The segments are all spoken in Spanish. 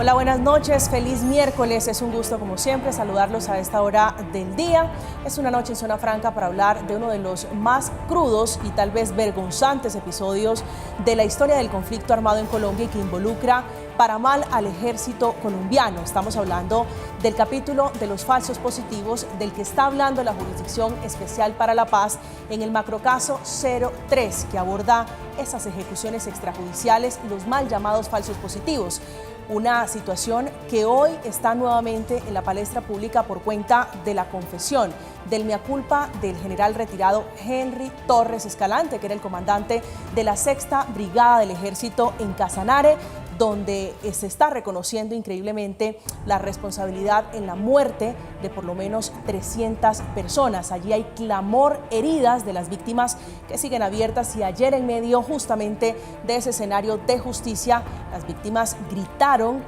Hola, buenas noches, feliz miércoles. Es un gusto, como siempre, saludarlos a esta hora del día. Es una noche en Zona Franca para hablar de uno de los más crudos y tal vez vergonzantes episodios de la historia del conflicto armado en Colombia y que involucra para mal al ejército colombiano. Estamos hablando del capítulo de los falsos positivos del que está hablando la Jurisdicción Especial para la Paz en el macrocaso 03, que aborda esas ejecuciones extrajudiciales, los mal llamados falsos positivos. Una situación que hoy está nuevamente en la palestra pública por cuenta de la confesión del mea culpa del general retirado Henry Torres Escalante, que era el comandante de la 6ª Brigada del Ejército en Casanare, donde se está reconociendo increíblemente la responsabilidad en la muerte de por lo menos 300 personas. Allí hay clamor, heridas de las víctimas que siguen abiertas, y ayer en medio justamente de ese escenario de justicia, las víctimas gritaron,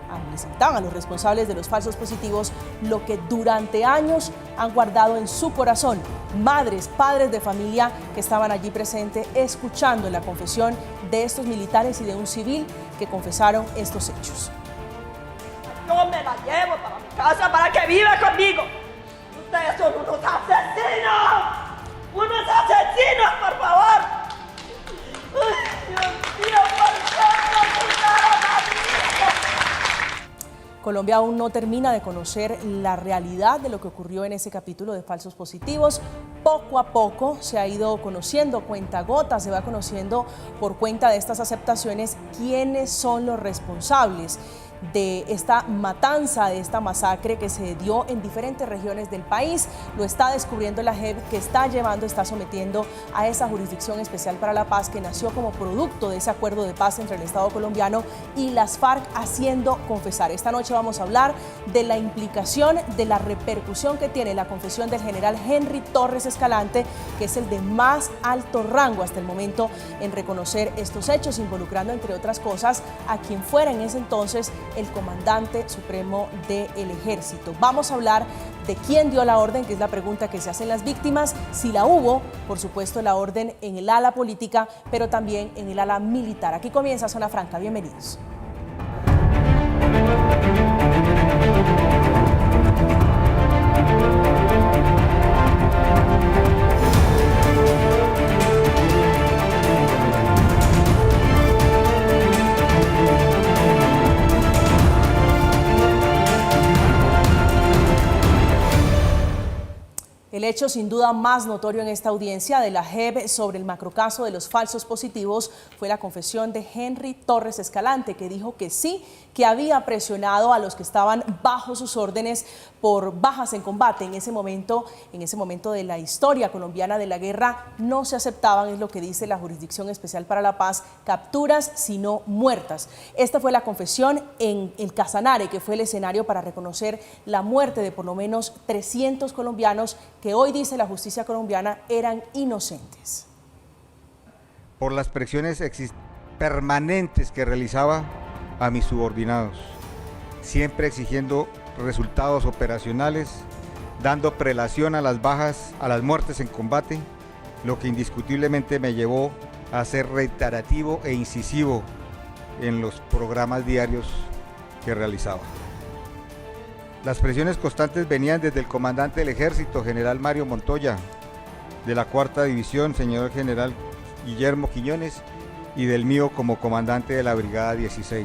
a los responsables de los falsos positivos lo que durante años han guardado en su corazón. Madres, padres de familia que estaban allí presentes escuchando la confesión de estos militares y de un civil que confesaron estos hechos. Yo me la llevo para mi casa para que viva conmigo. Ustedes son unos asesinos. ¡Unos asesinos, por favor! ¡Ay, Dios mío, por qué me quitaron a mi hijo! Colombia aún no termina de conocer la realidad de lo que ocurrió en ese capítulo de falsos positivos. Poco a poco se ha ido conociendo, cuentagotas, se va conociendo por cuenta de estas aceptaciones quiénes son los responsables de esta matanza, de esta masacre que se dio en diferentes regiones del país. Lo está descubriendo la JEP, que está sometiendo a esa Jurisdicción Especial para la Paz, que nació como producto de ese acuerdo de paz entre el Estado colombiano y las FARC, haciendo confesar. Esta noche vamos a hablar de la implicación, de la repercusión que tiene la confesión del general Henry Torres Escalante, que es el de más alto rango hasta el momento en reconocer estos hechos, involucrando, entre otras cosas, a quien fuera en ese entonces el comandante supremo del ejército. Vamos a hablar de quién dio la orden, que es la pregunta que se hacen las víctimas, si la hubo, por supuesto, la orden en el ala política, pero también en el ala militar. Aquí comienza Zona Franca, bienvenidos. El hecho sin duda más notorio en esta audiencia de la JEP sobre el macrocaso de los falsos positivos fue la confesión de Henry Torres Escalante, que dijo que sí, que había presionado a los que estaban bajo sus órdenes por bajas en combate. En ese momento de la historia colombiana de la guerra no se aceptaban, es lo que dice la Jurisdicción Especial para la Paz, capturas sino muertas. Esta fue la confesión en el Casanare, que fue el escenario para reconocer la muerte de por lo menos 300 colombianos que hoy dice la justicia colombiana eran inocentes. Por las presiones permanentes que realizaba a mis subordinados, siempre exigiendo resultados operacionales, dando prelación a las bajas, a las muertes en combate, lo que indiscutiblemente me llevó a ser reiterativo e incisivo en los programas diarios que realizaba. Las presiones constantes venían desde el comandante del ejército, general Mario Montoya, de la 4ª División, señor general Guillermo Quiñones, y del mío como comandante de la Brigada 16.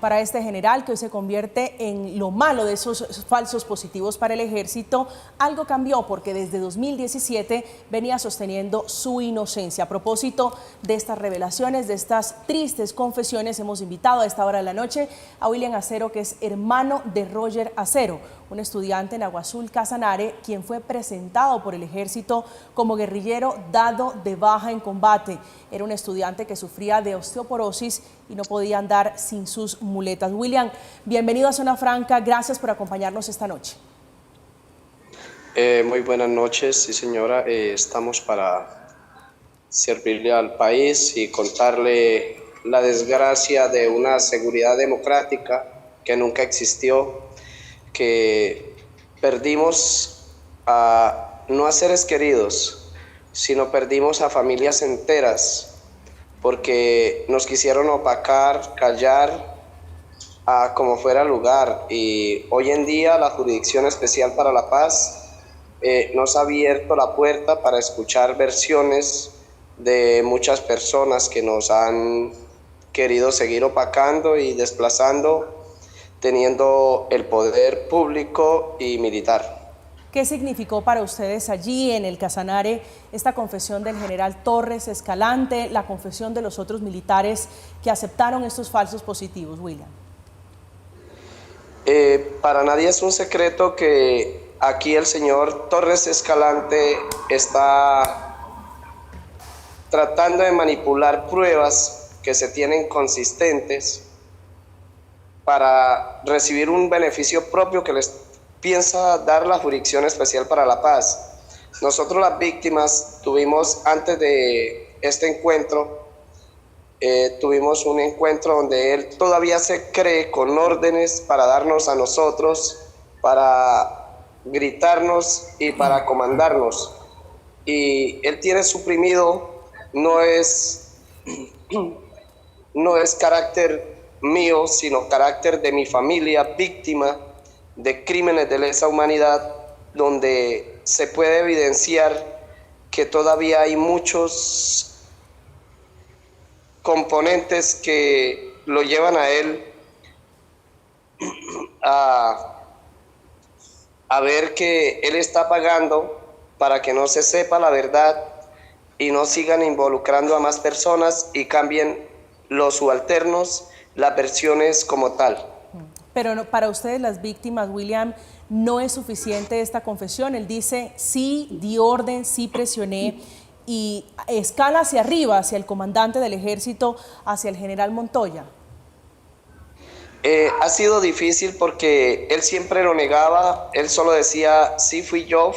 Para este general, que hoy se convierte en lo malo de esos falsos positivos para el ejército, algo cambió, porque desde 2017 venía sosteniendo su inocencia. A propósito de estas revelaciones, de estas tristes confesiones, hemos invitado a esta hora de la noche a William Acero, que es hermano de Roger Acero, un estudiante en Agua Azul, Casanare, quien fue presentado por el ejército como guerrillero dado de baja en combate. Era un estudiante que sufría de osteoporosis y no podía andar sin sus muletas. William, bienvenido a Zona Franca, gracias por acompañarnos esta noche. Muy buenas noches, sí señora, estamos para servirle al país y contarle la desgracia de una seguridad democrática que nunca existió, que perdimos no a seres queridos, sino perdimos a familias enteras porque nos quisieron opacar, callar a como fuera lugar. Y hoy en día la Jurisdicción Especial para la Paz nos ha abierto la puerta para escuchar versiones de muchas personas que nos han querido seguir opacando y desplazando, teniendo el poder público y militar. ¿Qué significó para ustedes allí en el Casanare esta confesión del general Torres Escalante, la confesión de los otros militares que aceptaron estos falsos positivos, William? Para nadie es un secreto que aquí el señor Torres Escalante está tratando de manipular pruebas que se tienen consistentes para recibir un beneficio propio que les piensa dar la Jurisdicción Especial para la Paz. Nosotros las víctimas tuvimos, antes de este encuentro, tuvimos un encuentro donde él todavía se cree con órdenes para darnos a nosotros, para gritarnos y para comandarnos. Y él tiene suprimido, no es carácter mío, sino carácter de mi familia víctima de crímenes de lesa humanidad, donde se puede evidenciar que todavía hay muchos componentes que lo llevan a él a ver que él está pagando para que no se sepa la verdad y no sigan involucrando a más personas y cambien los subalternos las versiones como tal. Pero no, para ustedes las víctimas, William, no es suficiente esta confesión. Él dice, sí, di orden, sí presioné, y escala hacia arriba, hacia el comandante del ejército, hacia el general Montoya. Ha sido difícil porque él siempre lo negaba, él solo decía, sí, fui yo,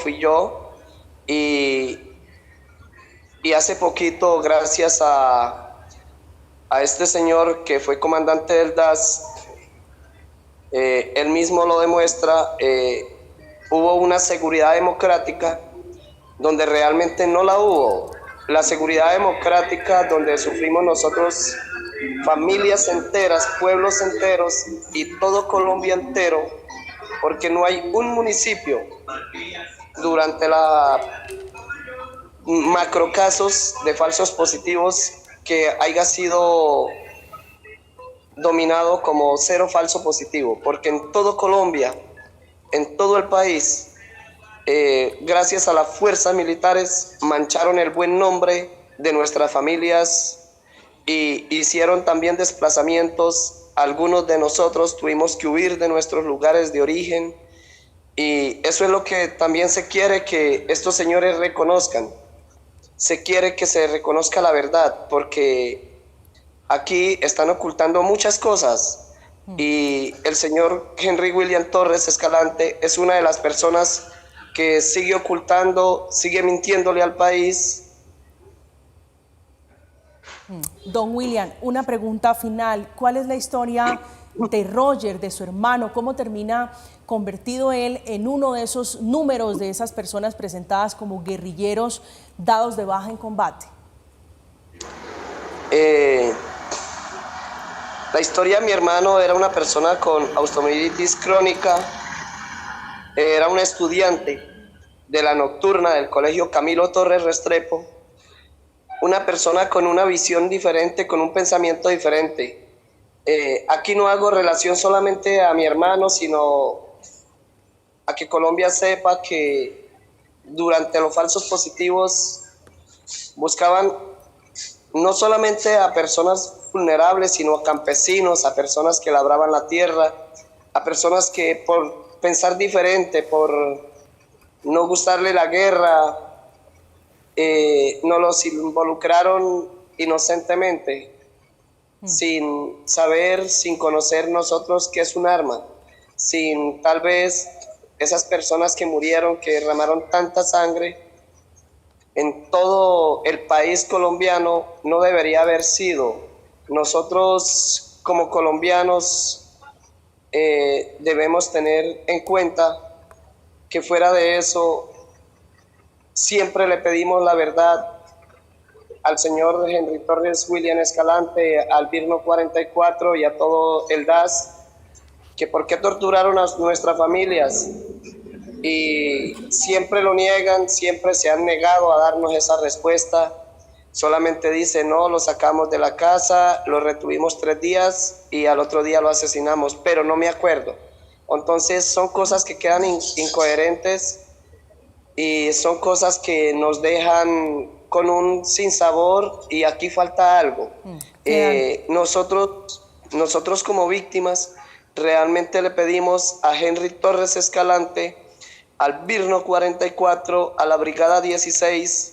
y hace poquito, gracias a este señor que fue comandante del DAS, él mismo lo demuestra, hubo una seguridad democrática donde realmente no la hubo. La seguridad democrática donde sufrimos nosotros, familias enteras, pueblos enteros y todo Colombia entero, porque no hay un municipio durante la macrocasos de falsos positivos que haya sido dominado como cero falso positivo, porque en todo Colombia, en todo el país, gracias a las fuerzas militares mancharon el buen nombre de nuestras familias y hicieron también desplazamientos. Algunos de nosotros tuvimos que huir de nuestros lugares de origen, y eso es lo que también se quiere que estos señores reconozcan. Se quiere que se reconozca la verdad, porque aquí están ocultando muchas cosas, y el señor Henry William Torres Escalante es una de las personas que sigue ocultando, sigue mintiéndole al país. Don William, una pregunta final. ¿Cuál es la historia de Roger, de su hermano? ¿Cómo termina convertido él en uno de esos números de esas personas presentadas como guerrilleros dados de baja en combate? La historia de mi hermano era una persona con osteomielitis crónica, era un estudiante de la nocturna del colegio Camilo Torres Restrepo, una persona con una visión diferente, con un pensamiento diferente. Aquí no hago relación solamente a mi hermano, sino a que Colombia sepa que durante los falsos positivos buscaban no solamente a personas vulnerables, sino a campesinos, a personas que labraban la tierra, a personas que por pensar diferente, por no gustarle la guerra, no los involucraron inocentemente, sin saber, sin conocer nosotros qué es un arma, sin tal vez esas personas que murieron, que derramaron tanta sangre en todo el país colombiano, no debería haber sido. Nosotros como colombianos debemos tener en cuenta que fuera de eso siempre le pedimos la verdad al señor Henry Torres William Escalante, al Birno 44 y a todo el DAS, que por qué torturaron a nuestras familias, y siempre lo niegan, siempre se han negado a darnos esa respuesta. Solamente dice, no, lo sacamos de la casa, lo retuvimos 3 días y al otro día lo asesinamos, pero no me acuerdo. Entonces son cosas que quedan incoherentes y son cosas que nos dejan con un sinsabor, y aquí falta algo. Nosotros como víctimas realmente le pedimos a Henry Torres Escalante, al Birno 44, a la Brigada 16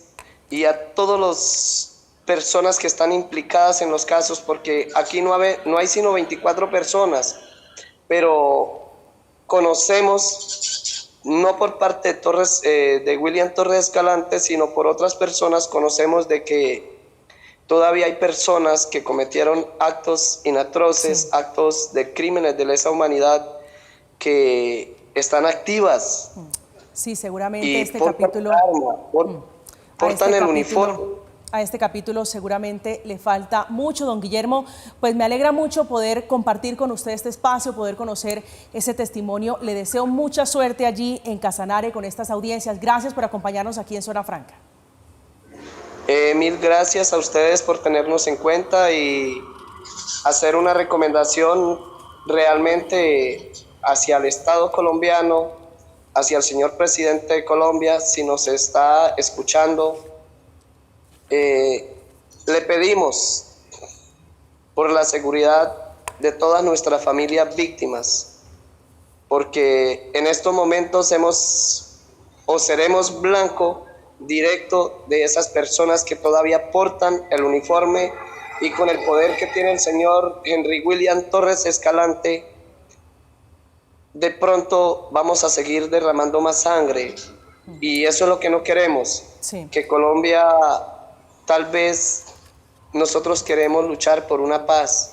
y a todas las personas que están implicadas en los casos, porque aquí no hay sino 24 personas, pero conocemos, no por parte de William Torres Escalante, sino por otras personas, conocemos de que todavía hay personas que cometieron actos inatroces, actos de crímenes de lesa humanidad, que están activas. Sí, seguramente y este capítulo... portan el uniforme. A este capítulo seguramente le falta mucho, don Guillermo. Pues me alegra mucho poder compartir con usted este espacio, poder conocer ese testimonio. Le deseo mucha suerte allí en Casanare con estas audiencias. Gracias por acompañarnos aquí en Zona Franca. Mil gracias a ustedes por tenernos en cuenta y hacer una recomendación realmente hacia el Estado colombiano, hacia el señor presidente de Colombia, si nos está escuchando. Le pedimos por la seguridad de todas nuestras familias víctimas, porque en estos momentos seremos blanco directo de esas personas que todavía portan el uniforme, y con el poder que tiene el señor Henry William Torres Escalante, de pronto vamos a seguir derramando más sangre, y eso es lo que no queremos. Que Colombia, tal vez nosotros queremos luchar por una paz,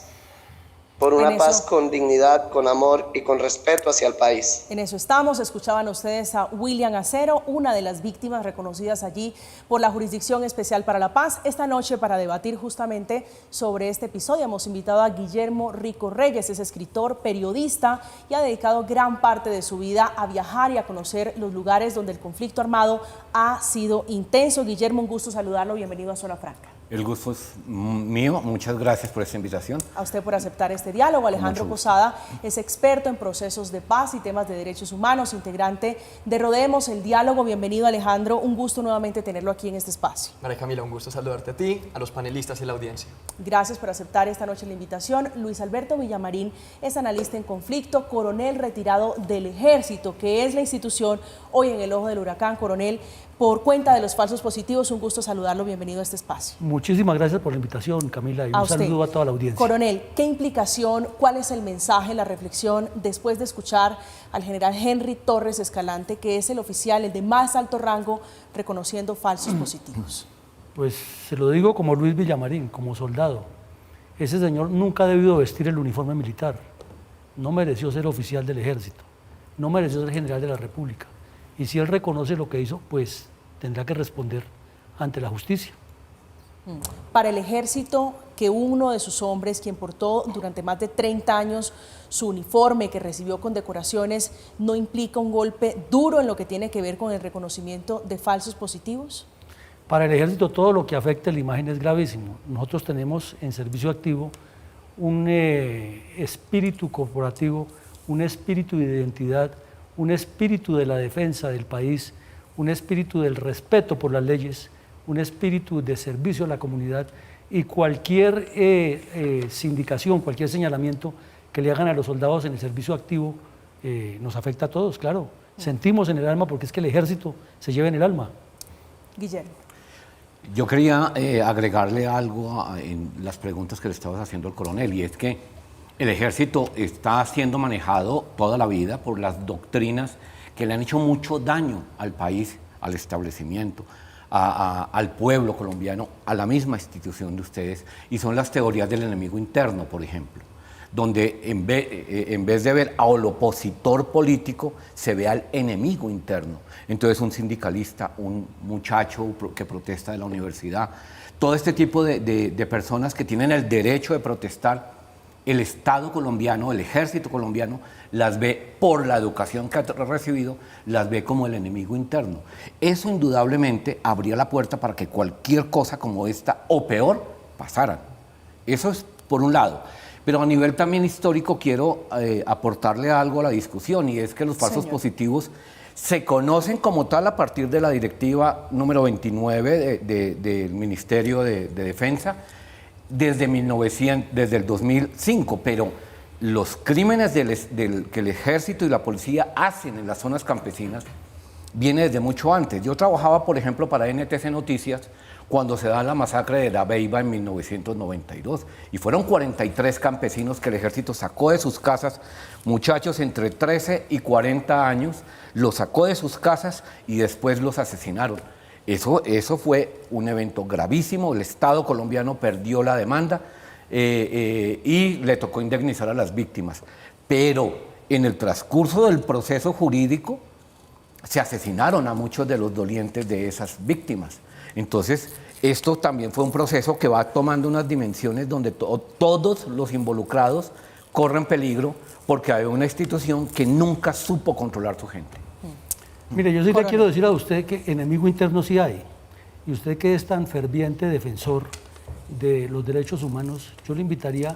paz con dignidad, con amor y con respeto hacia el país. En eso estamos. Escuchaban ustedes a William Acero, una de las víctimas reconocidas allí por la Jurisdicción Especial para la Paz. Esta noche, para debatir justamente sobre este episodio, hemos invitado a Guillermo Rico Reyes. Es escritor, periodista y ha dedicado gran parte de su vida a viajar y a conocer los lugares donde el conflicto armado ha sido intenso. Guillermo, un gusto saludarlo. Bienvenido a Zona Franca. El gusto es mío, muchas gracias por esta invitación. A usted por aceptar este diálogo. Alejandro Posada es experto en procesos de paz y temas de derechos humanos, integrante de Rodemos el Diálogo. Bienvenido, Alejandro, un gusto nuevamente tenerlo aquí en este espacio. María Camila, un gusto saludarte a ti, a los panelistas y a la audiencia. Gracias por aceptar esta noche la invitación. Luis Alberto Villamarín es analista en conflicto, coronel retirado del Ejército, que es la institución hoy en el ojo del huracán. Coronel, por cuenta de los falsos positivos, un gusto saludarlo. Bienvenido a este espacio. Muchísimas gracias por la invitación, Camila, y un saludo a toda la audiencia. Coronel, ¿qué implicación, cuál es el mensaje, la reflexión después de escuchar al general Henry Torres Escalante, que es el oficial, el de más alto rango, reconociendo falsos positivos? Pues se lo digo como Luis Villamarín, como soldado. Ese señor nunca ha debido vestir el uniforme militar. No mereció ser oficial del Ejército. No mereció ser general de la República. Y si él reconoce lo que hizo, pues tendrá que responder ante la justicia. Para el Ejército, que uno de sus hombres, quien portó durante más de 30 años su uniforme, que recibió condecoraciones, ¿no implica un golpe duro en lo que tiene que ver con el reconocimiento de falsos positivos? Para el Ejército todo lo que afecte la imagen es gravísimo. Nosotros tenemos en servicio activo un espíritu corporativo, un espíritu de identidad, un espíritu de la defensa del país, un espíritu del respeto por las leyes, un espíritu de servicio a la comunidad, y cualquier sindicación, cualquier señalamiento que le hagan a los soldados en el servicio activo nos afecta a todos, claro. Sentimos en el alma, porque es que el Ejército se lleva en el alma. Guillermo. Yo quería agregarle algo en las preguntas que le estabas haciendo al coronel, y es que el Ejército está siendo manejado toda la vida por las doctrinas que le han hecho mucho daño al país, al establecimiento, al pueblo colombiano, a la misma institución de ustedes, y son las teorías del enemigo interno, por ejemplo, donde en vez de ver al opositor político, se ve al enemigo interno. Entonces un sindicalista, un muchacho que protesta de la universidad, todo este tipo de personas que tienen el derecho de protestar, el Estado colombiano, el ejército colombiano, las ve por la educación que ha recibido, las ve como el enemigo interno. Eso indudablemente abría la puerta para que cualquier cosa como esta o peor pasara. Eso es por un lado. Pero a nivel también histórico quiero aportarle algo a la discusión, y es que los falsos positivos se conocen como tal a partir de la directiva número 29 del Ministerio de Defensa desde el 2005, pero los crímenes que el ejército y la policía hacen en las zonas campesinas viene desde mucho antes. Yo trabajaba, por ejemplo, para NTC Noticias cuando se da la masacre de La Beiba en 1992, y fueron 43 campesinos que el ejército sacó de sus casas, muchachos entre 13 y 40 años, los sacó de sus casas y después los asesinaron. Eso fue un evento gravísimo, el Estado colombiano perdió la demanda y le tocó indemnizar a las víctimas. Pero en el transcurso del proceso jurídico se asesinaron a muchos de los dolientes de esas víctimas. Entonces, esto también fue un proceso que va tomando unas dimensiones donde todos los involucrados corren peligro porque hay una institución que nunca supo controlar su gente. Mire, yo sí le quiero decir a usted que enemigo interno sí hay. Y usted que es tan ferviente defensor de los derechos humanos, yo le invitaría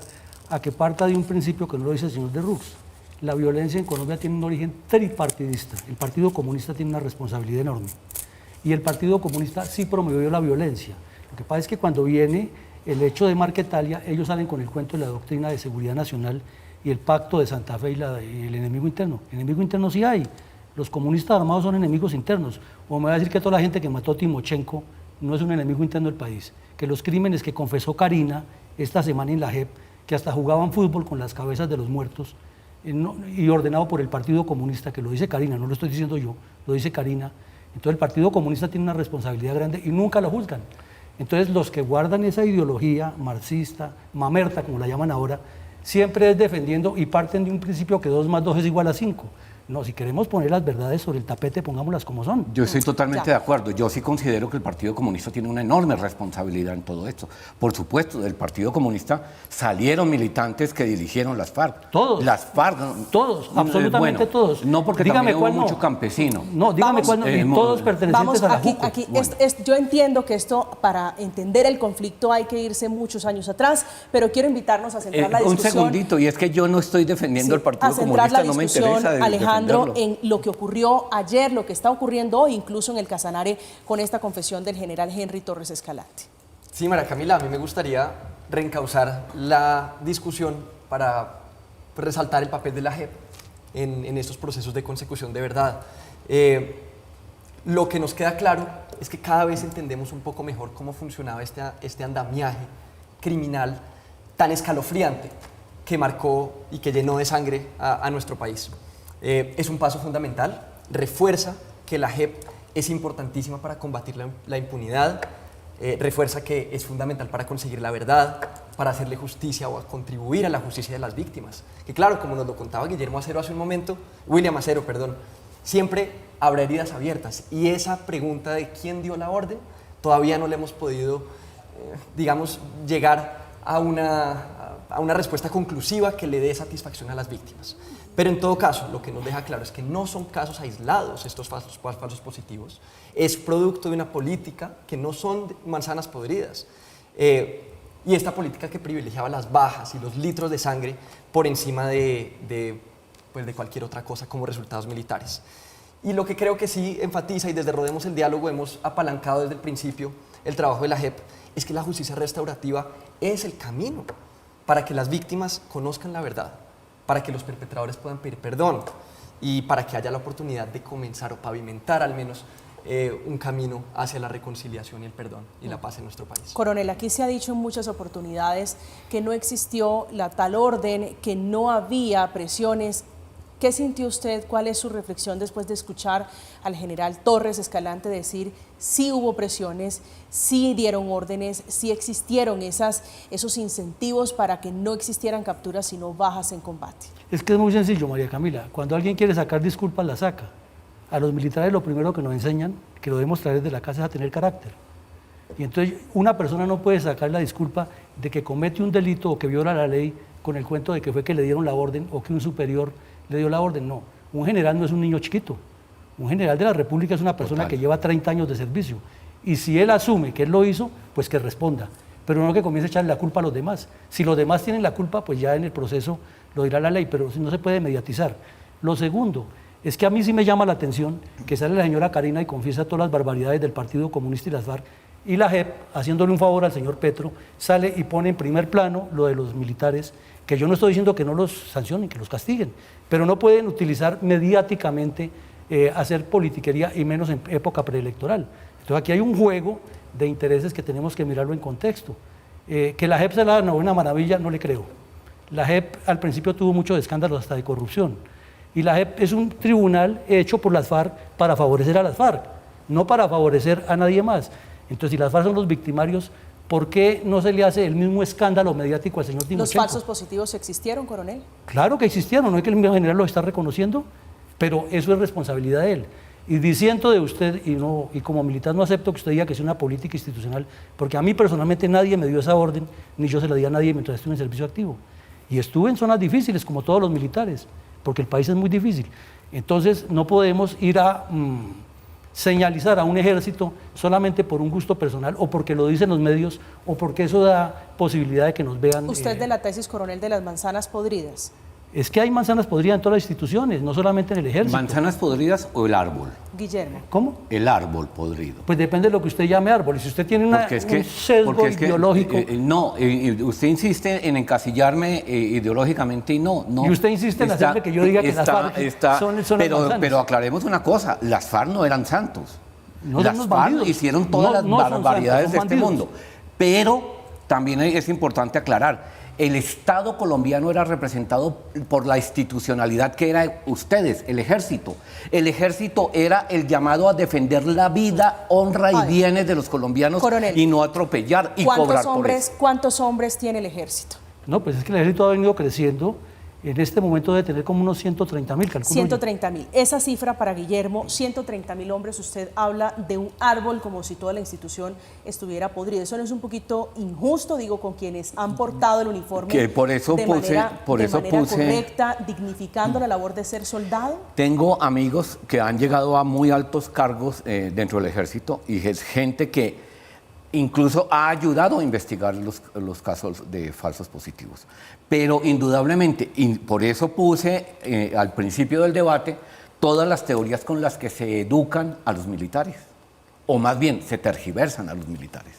a que parta de un principio que no lo dice el señor de Rux. La violencia en Colombia tiene un origen tripartidista. El Partido Comunista tiene una responsabilidad enorme. Y el Partido Comunista sí promovió la violencia. Lo que pasa es que cuando viene el hecho de Marquetalia, ellos salen con el cuento de la doctrina de seguridad nacional y el pacto de Santa Fe y el enemigo interno. Enemigo interno sí hay. Los comunistas armados son enemigos internos. O me va a decir que toda la gente que mató a Timochenko no es un enemigo interno del país. Que los crímenes que confesó Karina esta semana en la JEP, que hasta jugaban fútbol con las cabezas de los muertos, y ordenado por el Partido Comunista, que lo dice Karina, no lo estoy diciendo yo, lo dice Karina. Entonces el Partido Comunista tiene una responsabilidad grande y nunca lo juzgan. Entonces los que guardan esa ideología marxista, mamerta como la llaman ahora, siempre es defendiendo y parten de un principio que 2 más 2 es igual a 5. No, si queremos poner las verdades sobre el tapete, pongámoslas como son. Yo estoy totalmente de acuerdo. Yo sí considero que el Partido Comunista tiene una enorme responsabilidad en todo esto. Por supuesto, del Partido Comunista salieron militantes que dirigieron las FARC. Todos. Las FARC. Todos, absolutamente todos. No, porque dígame también hubo mucho campesino. No, dígame cuál no, y todos pertenecientes a la JUCO. Yo entiendo que esto, para entender el conflicto hay que irse muchos años atrás, pero quiero invitarnos a centrar la discusión. Un segundito, y es que yo no estoy defendiendo el Partido Comunista, no me interesa Alejandro, en lo que ocurrió ayer, lo que está ocurriendo hoy, incluso en el Casanare, con esta confesión del general Henry Torres Escalante. Sí, María Camila, a mí me gustaría reencauzar la discusión para resaltar el papel de la JEP en estos procesos de consecución de verdad. Lo que nos queda claro es que cada vez entendemos un poco mejor cómo funcionaba este andamiaje criminal tan escalofriante que marcó y que llenó de sangre a nuestro país. Es un paso fundamental, refuerza que la JEP es importantísima para combatir la impunidad, refuerza que es fundamental para conseguir la verdad, para hacerle justicia o a contribuir a la justicia de las víctimas. Que claro, como nos lo contaba William Acero, perdón, siempre habrá heridas abiertas, y esa pregunta de quién dio la orden todavía no le hemos podido, llegar a una respuesta conclusiva que le dé satisfacción a las víctimas. Pero en todo caso, lo que nos deja claro es que no son casos aislados estos falsos positivos, es producto de una política que no son manzanas podridas, y esta política que privilegiaba las bajas y los litros de sangre por encima de cualquier otra cosa como resultados militares. Y lo que creo que sí enfatiza, y desde Rodemos el Diálogo hemos apalancado desde el principio el trabajo de la JEP, es que la justicia restaurativa es el camino para que las víctimas conozcan la verdad, para que los perpetradores puedan pedir perdón y para que haya la oportunidad de comenzar o pavimentar al menos un camino hacia la reconciliación y el perdón y la paz en nuestro país. Coronel, aquí se ha dicho en muchas oportunidades que no existió la tal orden, que no había presiones. ¿Qué sintió usted? ¿Cuál es su reflexión después de escuchar al general Torres Escalante decir sí hubo presiones, sí dieron órdenes, sí existieron esos incentivos para que no existieran capturas sino bajas en combate? Es que es muy sencillo, María Camila. Cuando alguien quiere sacar disculpas, la saca. A los militares lo primero que nos enseñan, que lo debemos traer desde la casa, es a tener carácter. Y entonces una persona no puede sacar la disculpa de que comete un delito o que viola la ley con el cuento de que fue que le dieron la orden o que un superior le dio la orden. No, un general no es un niño chiquito. Un general de la República es una persona que lleva 30 años de servicio. Y si él asume que él lo hizo, pues que responda. Pero no que comience a echarle la culpa a los demás. Si los demás tienen la culpa, pues ya en el proceso lo dirá la ley, pero no se puede mediatizar. Lo segundo es que a mí sí me llama la atención que sale la señora Karina y confiesa todas las barbaridades del Partido Comunista y las FARC, y la JEP, haciéndole un favor al señor Petro, sale y pone en primer plano lo de los militares, que yo no estoy diciendo que no los sancionen, que los castiguen, pero no pueden utilizar mediáticamente hacer politiquería, y menos en época preelectoral. Entonces aquí hay un juego de intereses que tenemos que mirarlo en contexto. Que la JEP sea la novena maravilla, no le creo. La JEP al principio tuvo muchos escándalos hasta de corrupción. Y la JEP es un tribunal hecho por las FARC para favorecer a las FARC, no para favorecer a nadie más. Entonces, si las FARC son los victimarios, ¿por qué no se le hace el mismo escándalo mediático al señor Timochenko? ¿Los falsos positivos existieron, coronel? Claro que existieron, no es que el mismo general lo está reconociendo, pero eso es responsabilidad de él. Y diciendo de usted, y como militar no acepto que usted diga que es una política institucional, porque a mí personalmente nadie me dio esa orden, ni yo se la di a nadie mientras estuve en servicio activo. Y estuve en zonas difíciles, como todos los militares, porque el país es muy difícil. Entonces no podemos ir a señalizar a un ejército solamente por un gusto personal, o porque lo dicen los medios, o porque eso da posibilidad de que nos vean. Usted de la tesis, coronel, de las manzanas podridas. Es que hay manzanas podridas en todas las instituciones, no solamente en el ejército. ¿Manzanas podridas o el árbol? Guillermo. ¿Cómo? El árbol podrido. Pues depende de lo que usted llame árbol. Y si usted tiene un sesgo ideológico... Usted insiste en encasillarme ideológicamente y no. Y usted insiste en hacerme que yo diga que las FARC son las manzanas. Pero aclaremos una cosa, las FARC no eran santos. No, las FARC hicieron todas las barbaridades de este mundo. Pero también es importante aclarar, el Estado colombiano era representado por la institucionalidad que era ustedes, el ejército. El ejército era el llamado a defender la vida, honra y bienes de los colombianos, coronel, y no atropellar y cobrar por eso. ¿Cuántos hombres tiene el ejército? No, pues es que el ejército ha venido creciendo. En este momento debe tener como unos 130.000, calculo. 130.000. Esa cifra para Guillermo, 130.000 hombres, usted habla de un árbol como si toda la institución estuviera podrida. ¿Eso no es un poquito injusto, digo, con quienes han portado el uniforme que por eso de manera correcta, dignificando la labor de ser soldado? Tengo amigos que han llegado a muy altos cargos dentro del ejército, y es gente que incluso ha ayudado a investigar los casos de falsos positivos. Pero indudablemente, y por eso puse al principio del debate todas las teorías con las que se educan a los militares, o más bien se tergiversan a los militares.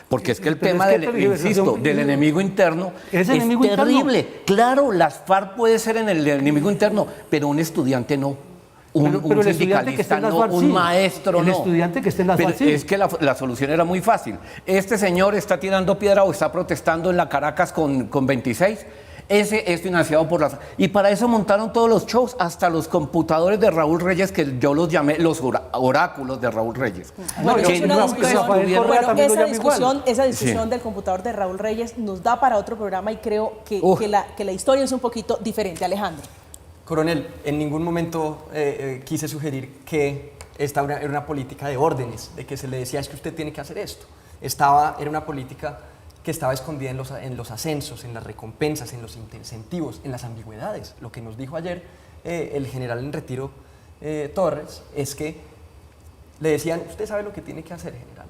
Porque es que el tema del enemigo interno es terrible. Claro, las FARC puede ser en el enemigo interno, pero un estudiante no. Un sindicalista no, un maestro no. El estudiante que esté en las FARC, es que la solución era muy fácil. Este señor está tirando piedra o está protestando en la Caracas con 26. Ese es financiado por las... Y para eso montaron todos los shows, hasta los computadores de Raúl Reyes, que yo los llamé los oráculos de Raúl Reyes. Esa discusión del computador de Raúl Reyes nos da para otro programa, y creo que la historia es un poquito diferente. Alejandro. Coronel, en ningún momento quise sugerir que esta era una política de órdenes, de que se le decía es que usted tiene que hacer esto. Era una política que estaba escondida en los ascensos, en las recompensas, en los incentivos, en las ambigüedades. Lo que nos dijo ayer el general en retiro Torres es que le decían, usted sabe lo que tiene que hacer, general.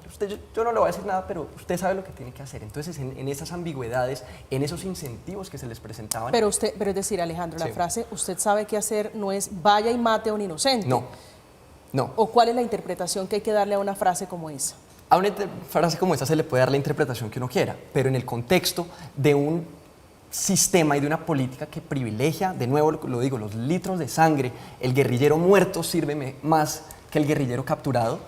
Yo no le voy a decir nada, pero usted sabe lo que tiene que hacer. Entonces, en esas ambigüedades, en esos incentivos que se les presentaban... Pero es decir, Alejandro, la frase, usted sabe qué hacer, no es vaya y mate a un inocente. No. ¿O cuál es la interpretación que hay que darle a una frase como esa? A una frase como esa se le puede dar la interpretación que uno quiera, pero en el contexto de un sistema y de una política que privilegia, de nuevo lo digo, los litros de sangre, el guerrillero muerto sirve más que el guerrillero capturado,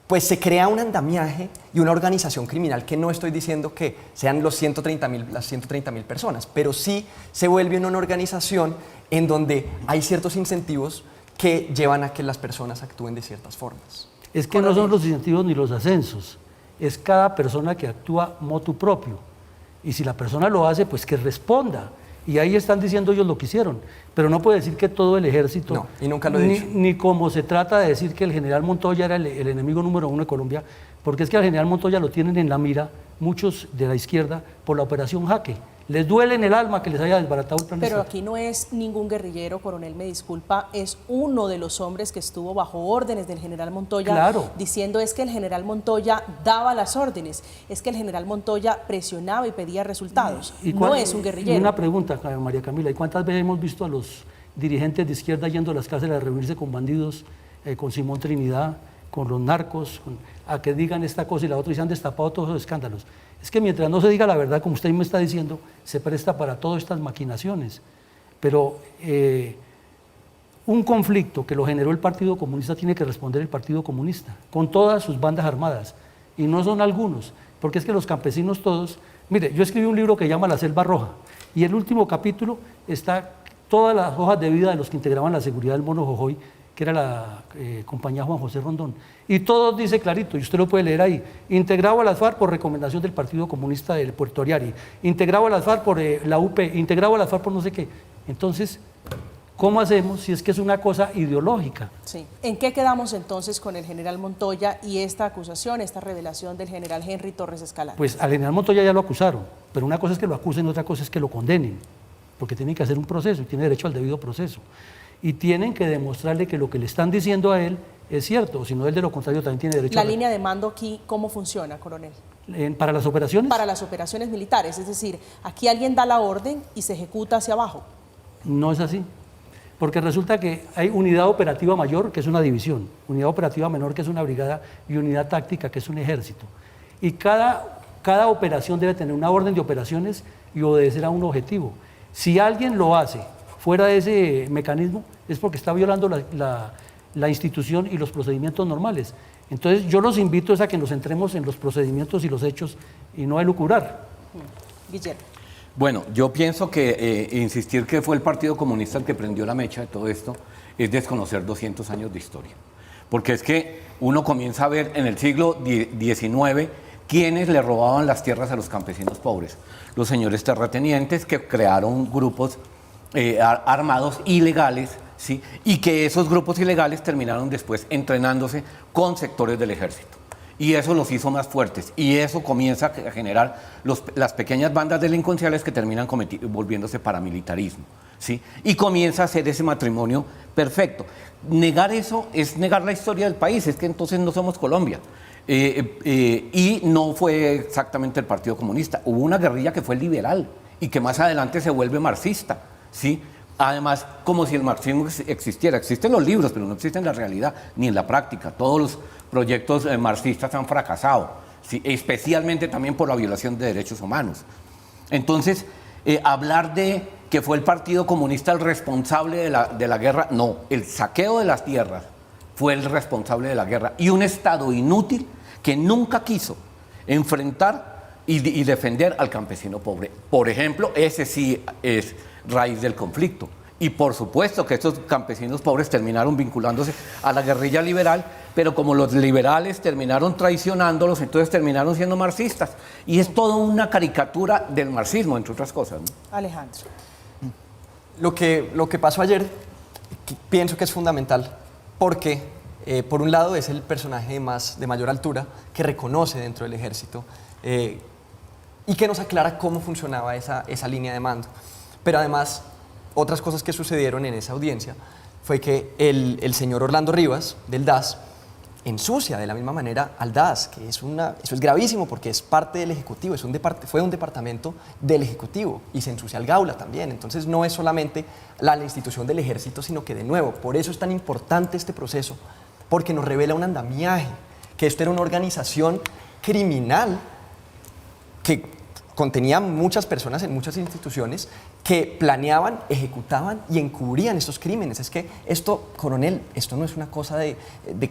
pues se crea un andamiaje y una organización criminal que no estoy diciendo que sean las 130.000 personas, pero sí se vuelve una organización en donde hay ciertos incentivos que llevan a que las personas actúen de ciertas formas. Es que no son los incentivos ni los ascensos, es cada persona que actúa motu propio. Y si la persona lo hace, pues que responda. Y ahí están diciendo ellos lo que hicieron. Pero no puede decir que todo el ejército... No, y nunca lo he dicho. Ni como se trata de decir que el general Montoya era el enemigo número 1 de Colombia, porque es que al general Montoya lo tienen en la mira muchos de la izquierda por la operación Jaque. Les duele en el alma que les haya desbaratado el plan Pero Estado. aquí no es ningún guerrillero, coronel, me disculpa, es uno de los hombres que estuvo bajo órdenes del general Montoya, Claro. diciendo es que el general Montoya daba las órdenes, es que el general Montoya presionaba y pedía resultados, no es un Y guerrillero. una pregunta, María Camila, ¿y cuántas veces hemos visto a los dirigentes de izquierda yendo a las cárceles a reunirse con bandidos, con Simón Trinidad, con los narcos, a que digan esta cosa y la otra y se han destapado todos los escándalos? Es que mientras no se diga la verdad, como usted me está diciendo, se presta para todas estas maquinaciones. Pero un conflicto que lo generó el Partido Comunista tiene que responder el Partido Comunista, con todas sus bandas armadas. Y no son algunos, porque es que los campesinos todos... Mire, yo escribí un libro que se llama La Selva Roja, y el último capítulo está todas las hojas de vida de los que integraban la seguridad del Mono Jojoy, que era la compañía Juan José Rondón. Y todo dice clarito, y usted lo puede leer ahí, integrado a las FARC por recomendación del Partido Comunista del Puerto Ariari, integrado a las FARC por la UP, integrado a las FARC por no sé qué. Entonces, ¿cómo hacemos si es que es una cosa ideológica? Sí. ¿En qué quedamos entonces con el general Montoya y esta acusación, esta revelación del general Henry Torres Escalante? Pues al general Montoya ya lo acusaron, pero una cosa es que lo acusen y otra cosa es que lo condenen, porque tienen que hacer un proceso y tiene derecho al debido proceso. Y tienen que demostrarle que lo que le están diciendo a él es cierto, o si no, él de lo contrario también tiene derecho La a... línea de mando aquí, ¿cómo funciona, coronel? ¿Para las operaciones? Para las operaciones militares, es decir, aquí alguien da la orden y se ejecuta hacia abajo. No es así, porque resulta que hay unidad operativa mayor, que es una división, unidad operativa menor, que es una brigada, y unidad táctica, que es un ejército. Y cada operación debe tener una orden de operaciones y obedecer a un objetivo. Si alguien lo hace fuera de ese mecanismo, es porque está violando la institución y los procedimientos normales. Entonces yo los invito a que nos centremos en los procedimientos y los hechos y no a elucubrar. Guillermo. Bueno, yo pienso que insistir que fue el Partido Comunista el que prendió la mecha de todo esto es desconocer 200 años de historia. Porque es que uno comienza a ver en el siglo XIX quiénes le robaban las tierras a los campesinos pobres. Los señores terratenientes que crearon grupos armados ilegales, ¿sí? Y que esos grupos ilegales terminaron después entrenándose con sectores del ejército. Y eso los hizo más fuertes. Y eso comienza a generar las pequeñas bandas delincuenciales que terminan volviéndose paramilitarismo, ¿sí? Y comienza a ser ese matrimonio perfecto. Negar eso es negar la historia del país, es que entonces no somos Colombia. Y no fue exactamente el Partido Comunista. Hubo una guerrilla que fue liberal y que más adelante se vuelve marxista, ¿sí? Además, como si el marxismo existiera. Existen los libros, pero no existen en la realidad ni en la práctica. Todos los proyectos marxistas han fracasado, ¿sí? Especialmente también por la violación de derechos humanos. Entonces, hablar de que fue el Partido Comunista el responsable de la guerra, no. El saqueo de las tierras fue el responsable de la guerra. Y un Estado inútil que nunca quiso enfrentar y defender al campesino pobre. Por ejemplo, ese sí es raíz del conflicto. Y por supuesto que estos campesinos pobres terminaron vinculándose a la guerrilla liberal, pero como los liberales terminaron traicionándolos, entonces terminaron siendo marxistas. Y es toda una caricatura del marxismo, entre otras cosas, ¿no? Alejandro. Lo que pasó ayer pienso que es fundamental porque, por un lado, es el personaje de mayor altura que reconoce dentro del ejército y que nos aclara cómo funcionaba esa línea de mando. Pero además, otras cosas que sucedieron en esa audiencia fue que el señor Orlando Rivas, del DAS, ensucia de la misma manera al DAS, que eso es gravísimo porque es parte del Ejecutivo, fue un departamento del Ejecutivo y se ensucia al Gaula también. Entonces no es solamente la institución del Ejército, sino que de nuevo, por eso es tan importante este proceso, porque nos revela un andamiaje, que esto era una organización criminal que contenía muchas personas en muchas instituciones que planeaban, ejecutaban y encubrían estos crímenes. Es que esto, coronel, esto no es una cosa de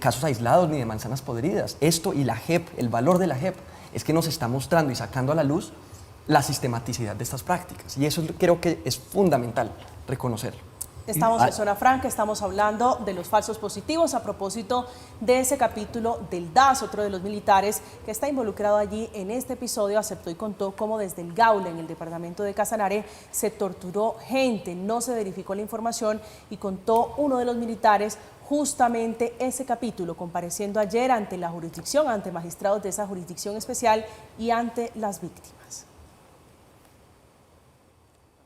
casos aislados ni de manzanas podridas. Esto y la JEP, el valor de la JEP, es que nos está mostrando y sacando a la luz la sistematicidad de estas prácticas. Y eso creo que es fundamental reconocerlo. Estamos en Zona Franca, estamos hablando de los falsos positivos a propósito de ese capítulo del DAS, otro de los militares que está involucrado allí en este episodio, aceptó y contó cómo desde el Gaula, en el departamento de Casanare, se torturó gente, no se verificó la información y contó uno de los militares justamente ese capítulo, compareciendo ayer ante la jurisdicción, ante magistrados de esa jurisdicción especial y ante las víctimas.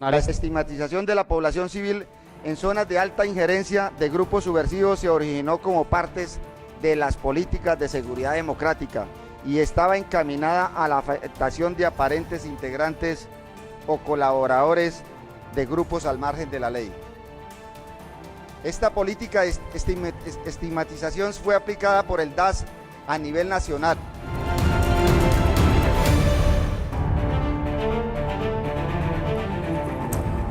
La estigmatización de la población civil en zonas de alta injerencia de grupos subversivos se originó como partes de las políticas de seguridad democrática y estaba encaminada a la afectación de aparentes integrantes o colaboradores de grupos al margen de la ley. Esta política de estigmatización fue aplicada por el DAS a nivel nacional.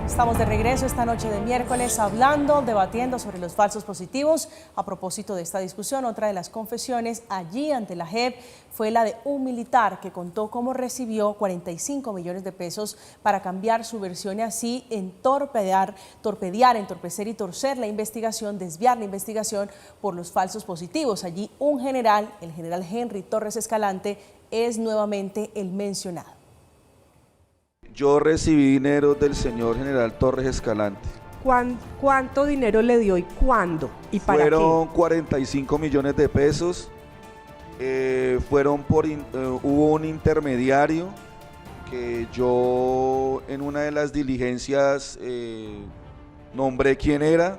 Estamos de regreso esta noche de miércoles hablando, debatiendo sobre los falsos positivos. A propósito de esta discusión, otra de las confesiones allí ante la JEP fue la de un militar que contó cómo recibió 45 millones de pesos para cambiar su versión y así entorpecer, entorpecer y torcer la investigación, desviar la investigación por los falsos positivos. Allí un general, el general Henry Torres Escalante, es nuevamente el mencionado. Yo recibí dinero del señor general Torres Escalante. ¿Cuánto dinero le dio y cuándo? ¿Y para qué? Fueron 45 millones de pesos. Hubo un intermediario que yo en una de las diligencias nombré quién era,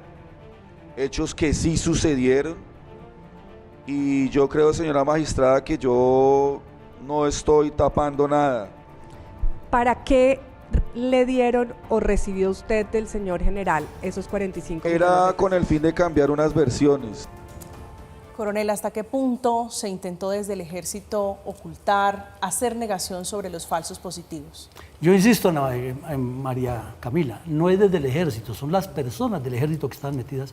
hechos que sí sucedieron. Y yo creo, señora magistrada, que yo no estoy tapando nada. ¿Para qué le dieron o recibió usted del señor general esos 45 millones de Era pesos? con el fin de cambiar unas versiones. Coronel, ¿hasta qué punto se intentó desde el ejército ocultar, hacer negación sobre los falsos positivos? Yo insisto, María Camila, no es desde el ejército, son las personas del ejército que están metidas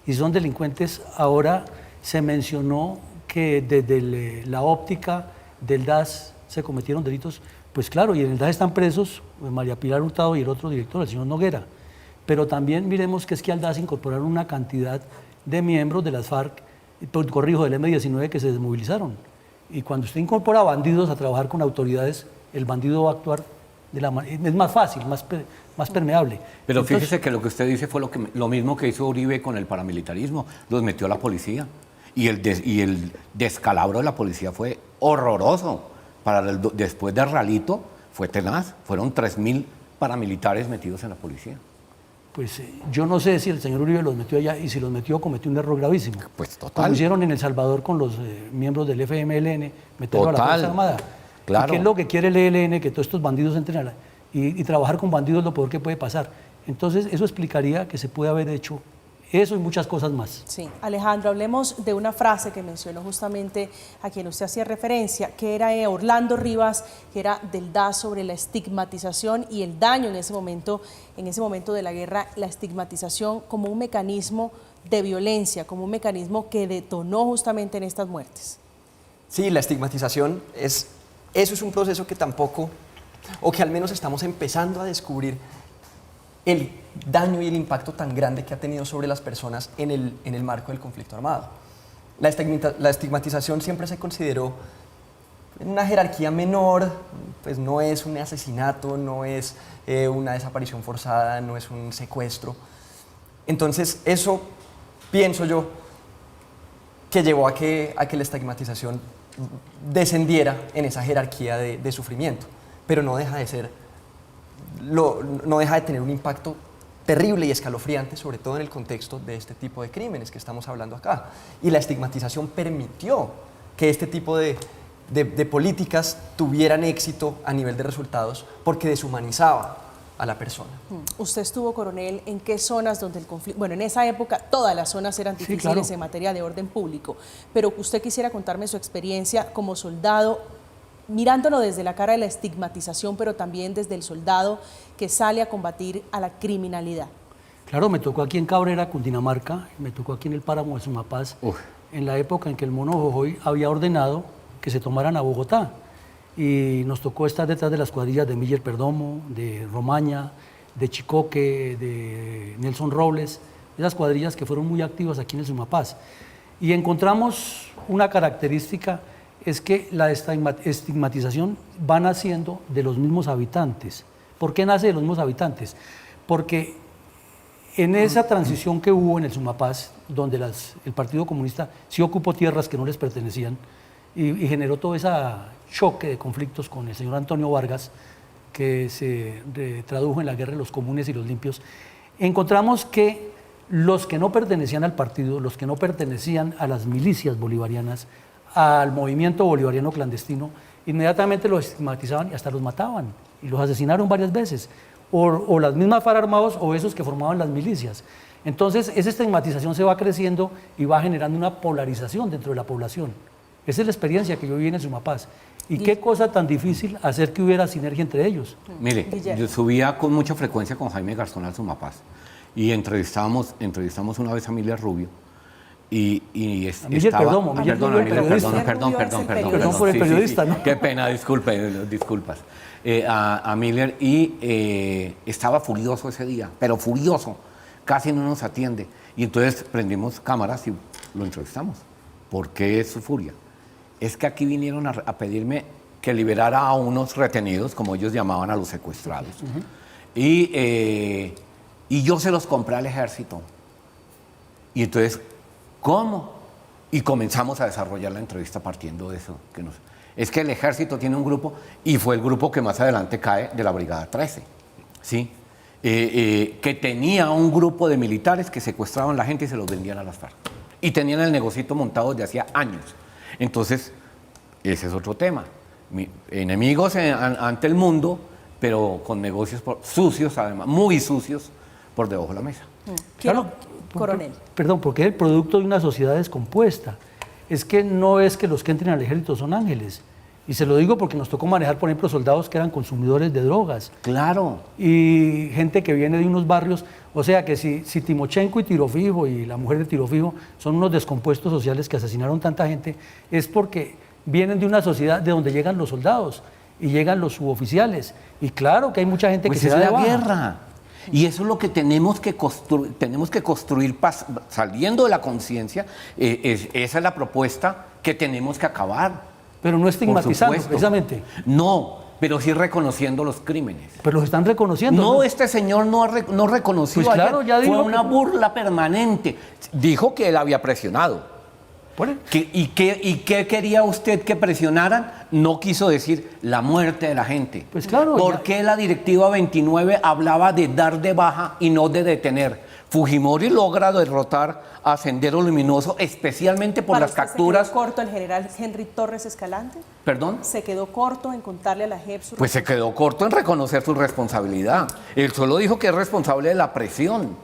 y son delincuentes. Ahora se mencionó que desde la óptica del DAS se cometieron delitos. Pues claro, y en el DAS están presos María Pilar Hurtado y el otro director, el señor Noguera. Pero también miremos que es que al DAS incorporaron una cantidad de miembros de las FARC, corrijo, del M-19 que se desmovilizaron. Y cuando usted incorpora bandidos a trabajar con autoridades, el bandido va a actuar de la manera, es más fácil, más permeable. Pero entonces, fíjese que lo que usted dice fue lo mismo que hizo Uribe con el paramilitarismo, los metió a la policía. Y el descalabro de la policía fue horroroso. Después del ralito fue tenaz, fueron 3.000 paramilitares metidos en la policía. Pues yo no sé si el señor Uribe los metió allá y si los metió cometió un error gravísimo. Pues total. Como hicieron en El Salvador con los miembros del FMLN, meterlo a la Fuerza Armada. Claro. ¿Y qué es lo que quiere el ELN? Que todos estos bandidos entren y trabajar con bandidos es lo peor que puede pasar. Entonces eso explicaría que se puede haber hecho eso y muchas cosas más. Sí, Alejandro, hablemos de una frase que mencionó justamente a quien usted hacía referencia, que era Orlando Rivas, que era del DAS sobre la estigmatización y el daño en ese momento de la guerra, la estigmatización como un mecanismo de violencia, como un mecanismo que detonó justamente en estas muertes. Sí, la estigmatización eso es un proceso que tampoco, o que al menos estamos empezando a descubrir el daño y el impacto tan grande que ha tenido sobre las personas en el marco del conflicto armado. La estigmatización siempre se consideró en una jerarquía menor, pues no es un asesinato, no es una desaparición forzada, no es un secuestro. Entonces eso, pienso yo, que llevó a que la estigmatización descendiera en esa jerarquía de sufrimiento, pero no deja de ser no deja de tener un impacto terrible y escalofriante, sobre todo en el contexto de este tipo de crímenes que estamos hablando acá. Y la estigmatización permitió que este tipo de políticas tuvieran éxito a nivel de resultados porque deshumanizaba a la persona. Usted estuvo, coronel, ¿en qué zonas donde el conflicto? Bueno, en esa época todas las zonas eran difíciles, sí, claro, en materia de orden público, pero usted quisiera contarme su experiencia como soldado, mirándolo desde la cara de la estigmatización, pero también desde el soldado que sale a combatir a la criminalidad. Claro, me tocó aquí en Cabrera, Cundinamarca, me tocó aquí en el páramo de Sumapaz, en la época en que el mono Jojoy había ordenado que se tomaran a Bogotá. Y nos tocó estar detrás de las cuadrillas de Miller Perdomo, de Romaña, de Chicoque, de Nelson Robles, esas cuadrillas que fueron muy activas aquí en el Sumapaz. Y encontramos una característica, es que la estigmatización va naciendo de los mismos habitantes. ¿Por qué nace de los mismos habitantes? Porque en esa transición que hubo en el Sumapaz, donde el Partido Comunista sí ocupó tierras que no les pertenecían y generó todo ese choque de conflictos con el señor Antonio Vargas, que se tradujo en la guerra de los comunes y los limpios, encontramos que los que no pertenecían al partido, los que no pertenecían a las milicias bolivarianas, al movimiento bolivariano clandestino, inmediatamente los estigmatizaban y hasta los mataban y los asesinaron varias veces, o las mismas FARC armados o esos que formaban las milicias. Entonces esa estigmatización se va creciendo y va generando una polarización dentro de la población. Esa es la experiencia que yo viví en Sumapaz. Y qué cosa tan difícil hacer que hubiera sinergia entre ellos. Mire, yo subía con mucha frecuencia con Jaime Garzón al Sumapaz y entrevistamos una vez a Miller Rubio y perdón por el periodista, ¿no? Qué pena, disculpas. A Miller y estaba furioso ese día, pero furioso, casi no nos atiende. Y entonces prendimos cámaras y lo entrevistamos. ¿Por qué es su furia? Es que aquí vinieron a pedirme que liberara a unos retenidos, como ellos llamaban a los secuestrados. Y yo se los compré al ejército. Y entonces, ¿cómo? Y comenzamos a desarrollar la entrevista partiendo de eso. Es que el ejército tiene un grupo, y fue el grupo que más adelante cae de la Brigada 13, ¿sí? Que tenía un grupo de militares que secuestraban a la gente y se los vendían a las FARC. Y tenían el negocito montado desde hacía años. Entonces, ese es otro tema. Enemigos ante el mundo, pero con negocios sucios, además, muy sucios, por debajo de la mesa. Claro, coronel. Perdón, porque es el producto de una sociedad descompuesta. Es que no es que los que entren al ejército son ángeles. Y se lo digo porque nos tocó manejar, por ejemplo, soldados que eran consumidores de drogas. Claro. Y gente que viene de unos barrios. O sea que si Timochenko y Tirofijo y la mujer de Tirofijo son unos descompuestos sociales que asesinaron tanta gente, es porque vienen de una sociedad de donde llegan los soldados y llegan los suboficiales. Y claro que hay mucha gente que se da de baja. Guerra. Y eso es lo que tenemos que construir saliendo de la conciencia. Esa es la propuesta que tenemos que acabar. Pero no estigmatizando, precisamente. No, pero sí reconociendo los crímenes. Pero los están reconociendo. No, este señor no reconoció. Pues claro, ya dijo. Fue una burla permanente. Dijo que él había presionado. ¿Y qué quería usted que presionaran? No quiso decir la muerte de la gente. Pues claro. ¿Por qué la directiva 29 hablaba de dar de baja y no de detener? Fujimori logra derrotar a Sendero Luminoso, especialmente por las capturas. ¿Se quedó corto el general Henry Torres Escalante? ¿Perdón? ¿Se quedó corto en contarle a la JEP su Pues se quedó corto en reconocer su responsabilidad. Él solo dijo que es responsable de la presión.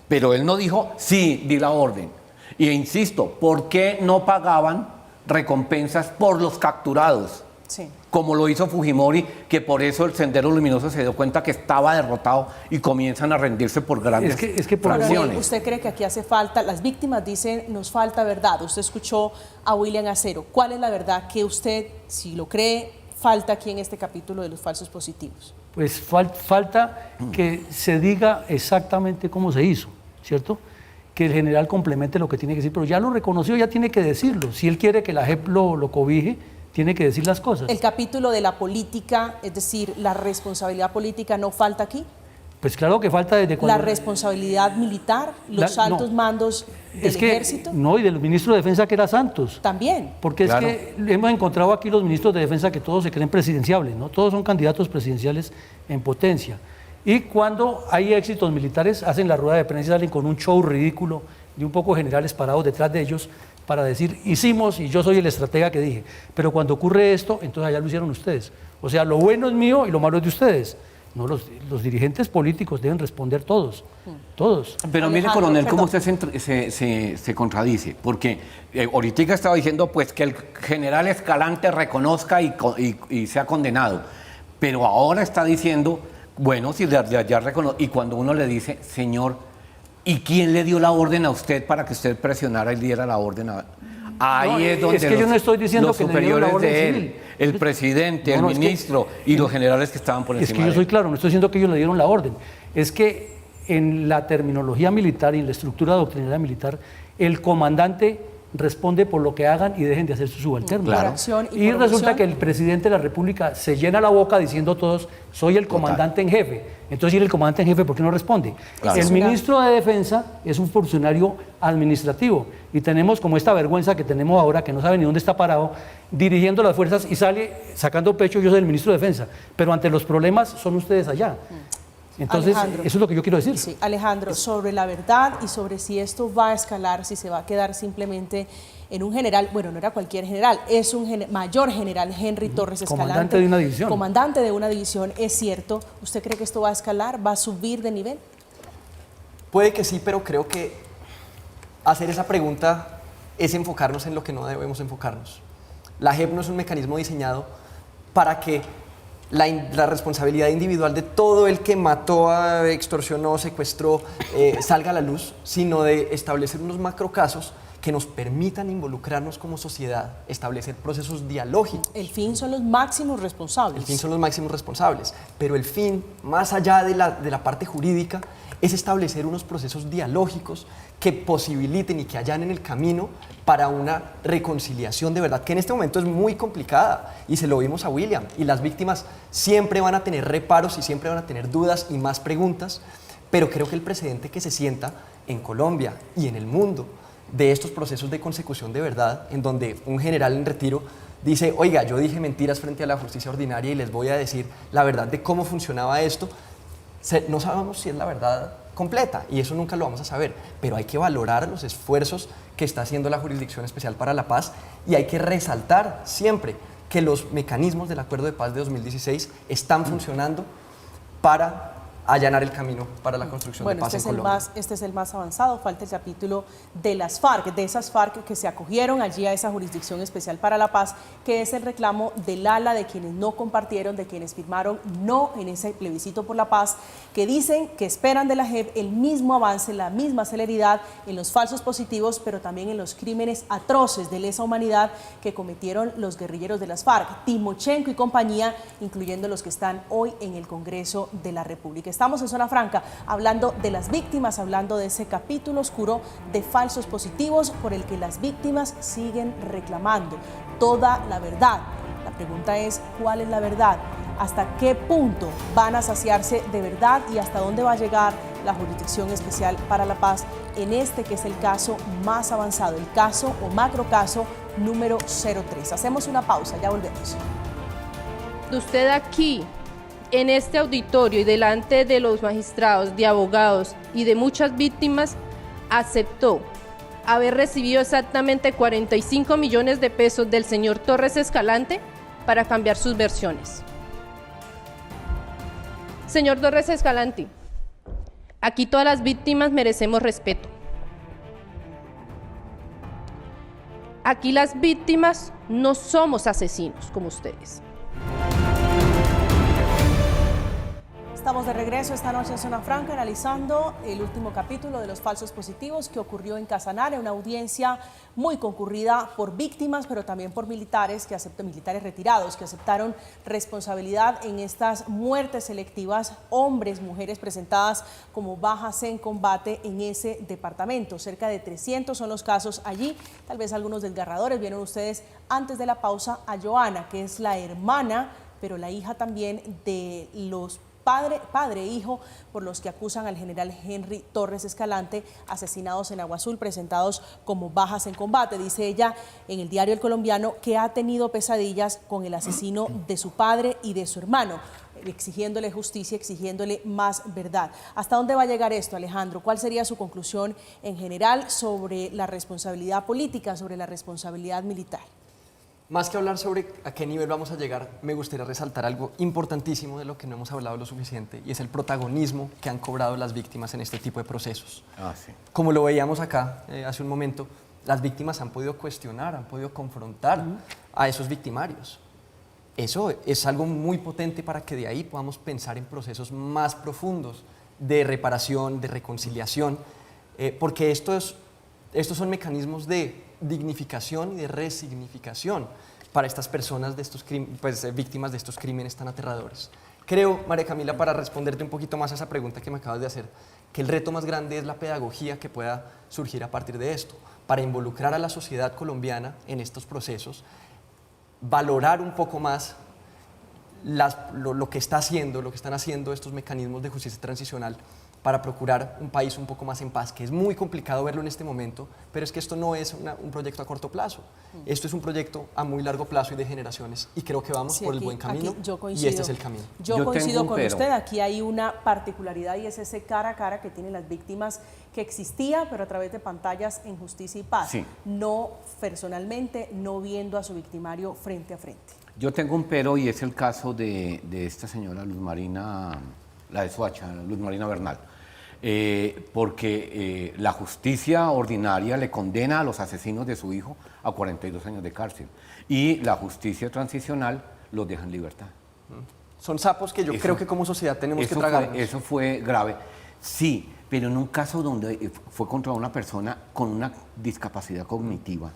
Pero él no dijo, sí, di la orden. Y insisto, ¿por qué no pagaban recompensas por los capturados? Sí. Como lo hizo Fujimori, que por eso el Sendero Luminoso se dio cuenta que estaba derrotado y comienzan a rendirse por grandes fracciones. ¿Usted cree que aquí hace falta? Las víctimas dicen, nos falta verdad. Usted escuchó a William Acero. ¿Cuál es la verdad que usted, si lo cree, falta aquí en este capítulo de los falsos positivos? Pues falta que se diga exactamente cómo se hizo, ¿cierto? Que el general complemente lo que tiene que decir, pero ya lo reconoció, ya tiene que decirlo. Si él quiere que la JEP lo cobije, tiene que decir las cosas. ¿El capítulo de la política, es decir, la responsabilidad política no falta aquí? Pues claro que falta desde cuando... ¿La responsabilidad militar, los altos mandos del ejército? No, y del ministro de Defensa que era Santos. También. Porque es que hemos encontrado aquí los ministros de Defensa que todos se creen presidenciables, ¿no? Todos son candidatos presidenciales en potencia. Y cuando hay éxitos militares, hacen la rueda de prensa y salen con un show ridículo de un poco generales parados detrás de ellos para decir, hicimos y yo soy el estratega que dije. Pero cuando ocurre esto, entonces allá lo hicieron ustedes. O sea, lo bueno es mío y lo malo es de ustedes. No, los dirigentes políticos deben responder todos, todos. Pero mire, coronel, cómo usted se contradice, porque ahorita estaba diciendo pues que el general Escalante reconozca y sea condenado, pero ahora está diciendo, bueno, si ya reconoce, y cuando uno le dice, señor, ¿y quién le dio la orden a usted para que usted presionara y diera la orden a... Ahí es donde yo no estoy diciendo los que superiores le de él, civil. el presidente, el ministro y los generales que estaban por encima. Es que yo soy claro, no estoy diciendo que ellos le dieron la orden. Es que en la terminología militar y en la estructura doctrinaria militar, el comandante responde por lo que hagan y dejen de hacer sus subalternos. Por acción y Y por resulta omisión. que el presidente de la República se llena la boca diciendo todos, soy el comandante en jefe. Entonces, si el comandante en jefe, ¿por qué no responde? Claro. El ministro de Defensa es un funcionario administrativo y tenemos como esta vergüenza que tenemos ahora, que no sabe ni dónde está parado, dirigiendo las fuerzas y sale sacando pecho, yo soy el ministro de Defensa, pero ante los problemas son ustedes allá. Entonces, Alejandro. eso es lo que yo quiero decir. Sí, Alejandro, sobre la verdad y sobre si esto va a escalar, si se va a quedar simplemente en un general, bueno, no era cualquier general, es un mayor general Henry Torres Escalante. Comandante de una división. Comandante de una división, es cierto. ¿Usted cree que esto va a escalar, va a subir de nivel? Puede que sí, pero creo que hacer esa pregunta es enfocarnos en lo que no debemos enfocarnos. La JEP no es un mecanismo diseñado para que la responsabilidad individual de todo el que mató, extorsionó, secuestró, salga a la luz, sino de establecer unos macrocasos que nos permitan involucrarnos como sociedad, establecer procesos dialógicos. El fin son los máximos responsables. El fin son los máximos responsables, pero el fin, más allá de la parte jurídica, es establecer unos procesos dialógicos que posibiliten y que allanen el camino para una reconciliación de verdad, que en este momento es muy complicada, y se lo vimos a William, y las víctimas siempre van a tener reparos y siempre van a tener dudas y más preguntas, pero creo que el precedente que se sienta en Colombia y en el mundo de estos procesos de consecución de verdad, en donde un general en retiro dice, oiga, yo dije mentiras frente a la justicia ordinaria y les voy a decir la verdad de cómo funcionaba esto, no sabemos si es la verdad completa y eso nunca lo vamos a saber, pero hay que valorar los esfuerzos que está haciendo la Jurisdicción Especial para la Paz y hay que resaltar siempre que los mecanismos del Acuerdo de Paz de 2016 están funcionando para allanar el camino para la construcción de paz en Colombia. Este es el más avanzado, falta el capítulo de las FARC, de esas FARC que se acogieron allí a esa Jurisdicción Especial para la Paz, que es el reclamo del ala de quienes no compartieron, de quienes firmaron no en ese plebiscito por la paz, que dicen que esperan de la JEP el mismo avance, la misma celeridad en los falsos positivos, pero también en los crímenes atroces de lesa humanidad que cometieron los guerrilleros de las FARC, Timochenko y compañía, incluyendo los que están hoy en el Congreso de la República. Estamos en Zona Franca hablando de las víctimas, hablando de ese capítulo oscuro de falsos positivos por el que las víctimas siguen reclamando toda la verdad. La pregunta es, ¿cuál es la verdad? ¿Hasta qué punto van a saciarse de verdad y hasta dónde va a llegar la Jurisdicción Especial para la Paz en este que es el caso más avanzado, el caso o macrocaso número 03? Hacemos una pausa, ya volvemos. Usted aquí, en este auditorio y delante de los magistrados, de abogados y de muchas víctimas, aceptó haber recibido exactamente 45 millones de pesos del señor Torres Escalante para cambiar sus versiones. Señor Torres Escalante, aquí todas las víctimas merecemos respeto. Aquí las víctimas no somos asesinos como ustedes. Estamos de regreso esta noche en Zona Franca analizando el último capítulo de los falsos positivos que ocurrió en Casanare, una audiencia muy concurrida por víctimas, pero también por militares retirados que aceptaron responsabilidad en estas muertes selectivas, hombres, mujeres presentadas como bajas en combate en ese departamento. Cerca de 300 son los casos allí, tal vez algunos desgarradores. Vieron ustedes antes de la pausa a Joana, que es la hermana, pero la hija también de los padre e hijo por los que acusan al general Henry Torres Escalante, asesinados en Agua Azul, presentados como bajas en combate. Dice ella en el diario El Colombiano que ha tenido pesadillas con el asesino de su padre y de su hermano, exigiéndole justicia, exigiéndole más verdad. ¿Hasta dónde va a llegar esto, Alejandro? ¿Cuál sería su conclusión en general sobre la responsabilidad política, sobre la responsabilidad militar? Más que hablar sobre a qué nivel vamos a llegar, me gustaría resaltar algo importantísimo de lo que no hemos hablado lo suficiente, y es el protagonismo que han cobrado las víctimas en este tipo de procesos. Sí. Como lo veíamos acá hace un momento, las víctimas han podido cuestionar, han podido confrontar a esos victimarios. Eso es algo muy potente para que de ahí podamos pensar en procesos más profundos de reparación, de reconciliación, porque estos son mecanismos de dignificación y de resignificación para estas personas, víctimas de estos crímenes tan aterradores. Creo, María Camila, para responderte un poquito más a esa pregunta que me acabas de hacer, que el reto más grande es la pedagogía que pueda surgir a partir de esto, para involucrar a la sociedad colombiana en estos procesos, valorar un poco más lo que están haciendo estos mecanismos de justicia transicional para procurar un país un poco más en paz, que es muy complicado verlo en este momento, pero es que esto no es un proyecto a corto plazo, esto es un proyecto a muy largo plazo y de generaciones, y creo que vamos Sí, por el aquí- buen camino, aquí yo y coincido. este es el camino. Yo tengo coincido un con pero. usted, aquí hay una particularidad y es ese cara a cara que tienen las víctimas que existía, pero a través de pantallas en Justicia y Paz, Sí. no personalmente, no viendo a su victimario frente a frente. Yo tengo un pero y es el caso de esta señora Luz Marina, la de Soacha, Luz Marina Bernal. Porque la justicia ordinaria le condena a los asesinos de su hijo a 42 años de cárcel y la justicia transicional los deja en libertad. Son sapos que yo creo que como sociedad tenemos que tragarnos. Eso fue grave, sí, pero en un caso donde fue contra una persona con una discapacidad cognitiva.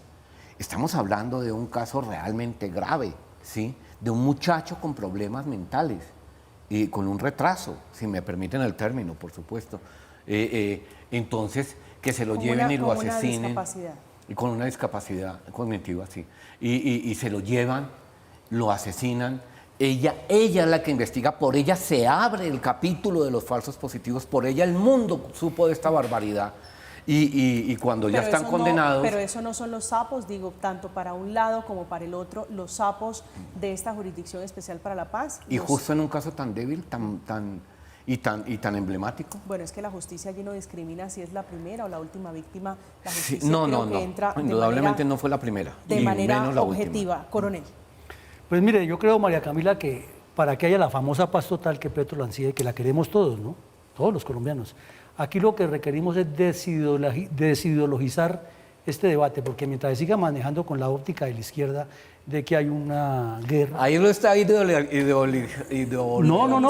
Estamos hablando de un caso realmente grave, ¿sí? De un muchacho con problemas mentales y con un retraso, si me permiten el término, por supuesto. Entonces, que se lo Con lleven una- y lo con una asesinen. discapacidad. Y con una discapacidad cognitiva, sí. Y se lo llevan, lo asesinan. Ella es la que investiga, por ella se abre el capítulo de los falsos positivos, por ella el mundo supo de esta barbaridad. Y cuando ya Pero están eso no- condenados... pero eso no son los sapos, digo, tanto para un lado como para el otro, los sapos de esta Jurisdicción Especial para la Paz. Y los- justo en un caso tan débil, tan emblemático. Bueno, es que la justicia allí no discrimina si es la primera o la última víctima. La Sí, justicia no, creo no, que entra no. Indudablemente de no fue la primera. de y manera menos la última. objetiva. Coronel. Pues mire, yo creo, María Camila, que para que haya la famosa paz total que Petro Lancía, que la queremos todos, ¿no? Todos los colombianos. Aquí lo que requerimos es desideologizar este debate, porque mientras se siga manejando con la óptica de la izquierda de que hay una guerra... Ahí lo está No,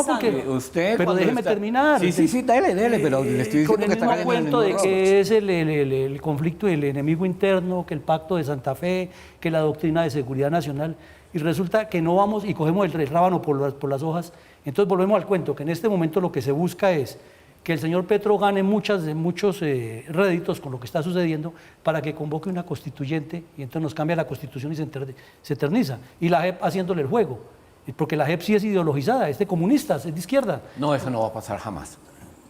porque... Usted pero cuando déjeme está- terminar. Sí, dele, pero le estoy diciendo Con el que está mismo cayendo en cuento de error. que es el conflicto del enemigo interno, que el pacto de Santa Fe, que la doctrina de seguridad nacional, y resulta que no vamos y cogemos el rábano por las hojas. Entonces volvemos al cuento, que en este momento lo que se busca es que el señor Petro gane muchos réditos con lo que está sucediendo para que convoque una constituyente y entonces nos cambia la constitución y se eterniza. Y la JEP haciéndole el juego, porque la JEP sí es ideologizada, es de comunistas, es de izquierda. No, eso no va a pasar jamás.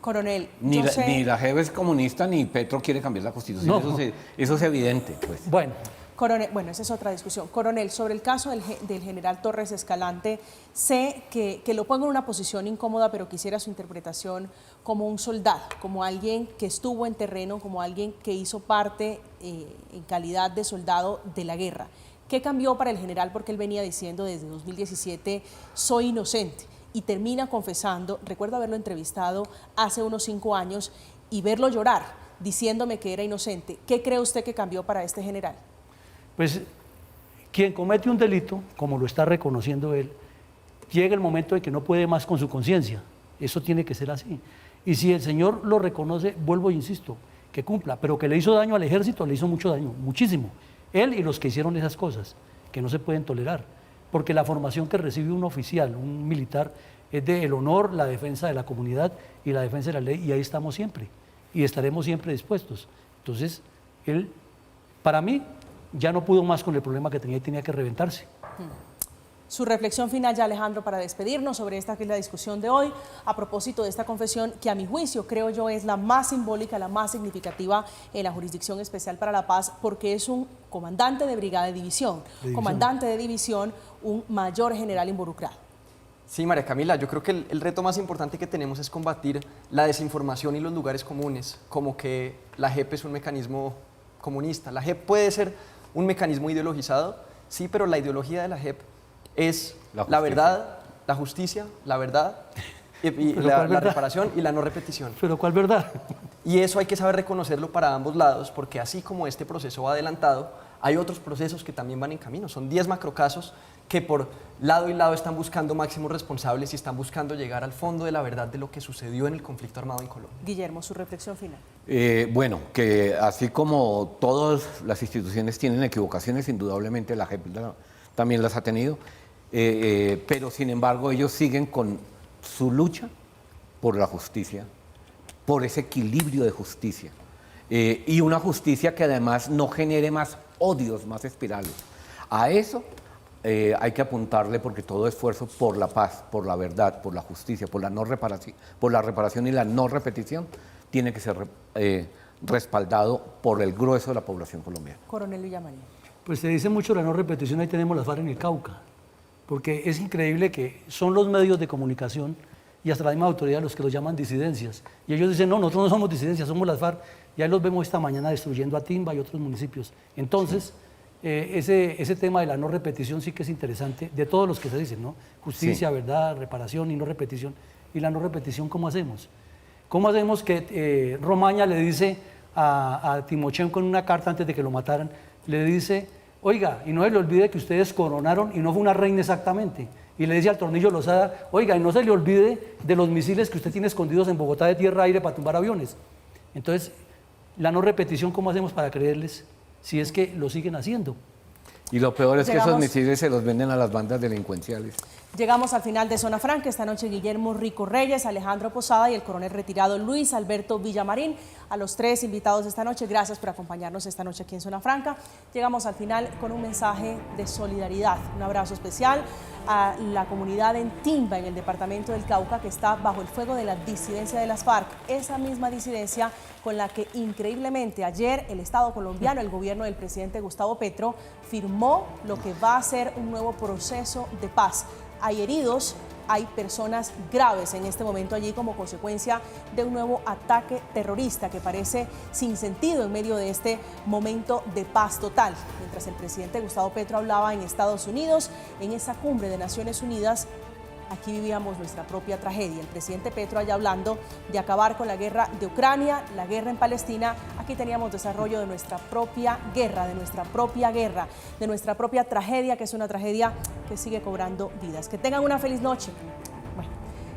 Coronel, Ni yo sé... la JEP es comunista, ni Petro quiere cambiar la constitución. No. Eso es evidente, pues. Bueno. Coronel, bueno, esa es otra discusión. Coronel, sobre el caso del general Torres Escalante, sé que lo pongo en una posición incómoda, pero quisiera su interpretación como un soldado, como alguien que estuvo en terreno, como alguien que hizo parte en calidad de soldado de la guerra. ¿Qué cambió para el general? Porque él venía diciendo desde 2017, soy inocente, y termina confesando, recuerdo haberlo entrevistado hace unos 5 años, y verlo llorar, diciéndome que era inocente. ¿Qué cree usted que cambió para este general? Pues quien comete un delito, como lo está reconociendo él, llega el momento de que no puede más con su conciencia. Eso tiene que ser así. Y si el señor lo reconoce, vuelvo e insisto, que cumpla, pero que le hizo daño al ejército, le hizo mucho daño, muchísimo. Él y los que hicieron esas cosas, que no se pueden tolerar. Porque la formación que recibe un oficial, un militar, es del honor, la defensa de la comunidad y la defensa de la ley, y ahí estamos siempre. Y estaremos siempre dispuestos. Entonces, él, para mí, ya no pudo más con el problema que tenía y tenía que reventarse. Su reflexión final ya, Alejandro, para despedirnos sobre esta que es la discusión de hoy, a propósito de esta confesión que a mi juicio, creo yo, es la más simbólica, la más significativa en la Jurisdicción Especial para la Paz, porque es un comandante de brigada de división, comandante de división, un mayor general involucrado. Sí, María Camila, yo creo que el reto más importante que tenemos es combatir la desinformación y los lugares comunes, como que la JEP es un mecanismo comunista. La JEP puede ser un mecanismo ideologizado, sí, pero la ideología de la JEP es la verdad, la justicia, la verdad, y la reparación y la no repetición. ¿Pero cuál verdad? Y eso hay que saber reconocerlo para ambos lados, porque así como este proceso va adelantado, hay otros procesos que también van en camino. Son 10 macrocasos que por lado y lado están buscando máximos responsables y están buscando llegar al fondo de la verdad de lo que sucedió en el conflicto armado en Colombia. Guillermo, su reflexión final. Bueno, que así como todas las instituciones tienen equivocaciones, indudablemente la JEP también las ha tenido, pero sin embargo ellos siguen con su lucha por la justicia, por ese equilibrio de justicia. y una justicia que además no genere más odios, más espirales. A eso hay que apuntarle, porque todo esfuerzo por la paz, por la verdad, por la justicia, por la reparación y la no repetición tiene que ser respaldado por el grueso de la población colombiana. Coronel Villamarín. Pues se dice mucho la no repetición, ahí tenemos las FARC en el Cauca, porque es increíble que son los medios de comunicación y hasta la misma autoridad los que los llaman disidencias. Y ellos dicen, no, nosotros no somos disidencias, somos las FARC, y ahí los vemos esta mañana destruyendo a Timba y otros municipios. Entonces, ese tema de la no repetición sí que es interesante, de todos los que se dicen, ¿no? Justicia, verdad, reparación y no repetición. ¿Y la no repetición cómo hacemos? ¿Cómo hacemos que Romaña le dice a Timochenko en una carta antes de que lo mataran, le dice, oiga, y no se le olvide que ustedes coronaron y no fue una reina exactamente? Y le dice al Tornillo Lozada, oiga, y no se le olvide de los misiles que usted tiene escondidos en Bogotá de tierra-aire para tumbar aviones. Entonces, la no repetición, ¿cómo hacemos para creerles si es que lo siguen haciendo? Y lo peor es que esos misiles se los venden a las bandas delincuenciales. Llegamos al final de Zona Franca. Esta noche Guillermo Rico Reyes, Alejandro Posada y el coronel retirado Luis Alberto Villamarín. A los tres invitados de esta noche, gracias por acompañarnos esta noche aquí en Zona Franca. Llegamos al final con un mensaje de solidaridad. Un abrazo especial a la comunidad en Timba, en el departamento del Cauca, que está bajo el fuego de la disidencia de las FARC. Esa misma disidencia con la que increíblemente ayer el Estado colombiano, el gobierno del presidente Gustavo Petro, firmó lo que va a ser un nuevo proceso de paz. Hay heridos, hay personas graves en este momento allí como consecuencia de un nuevo ataque terrorista que parece sin sentido en medio de este momento de paz total. Mientras el presidente Gustavo Petro hablaba en Estados Unidos, en esa cumbre de Naciones Unidas, aquí vivíamos nuestra propia tragedia. El presidente Petro allá hablando de acabar con la guerra de Ucrania, la guerra en Palestina. Aquí teníamos desarrollo de nuestra propia guerra, de nuestra propia tragedia, que es una tragedia que sigue cobrando vidas. Que tengan una feliz noche. Bueno,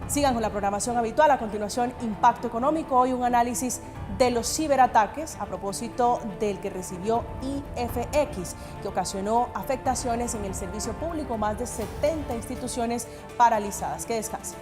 sigan con la programación habitual. A continuación, Impacto Económico. Hoy un análisis de los ciberataques a propósito del que recibió IFX, que ocasionó afectaciones en el servicio público, más de 70 instituciones paralizadas. Que descansen.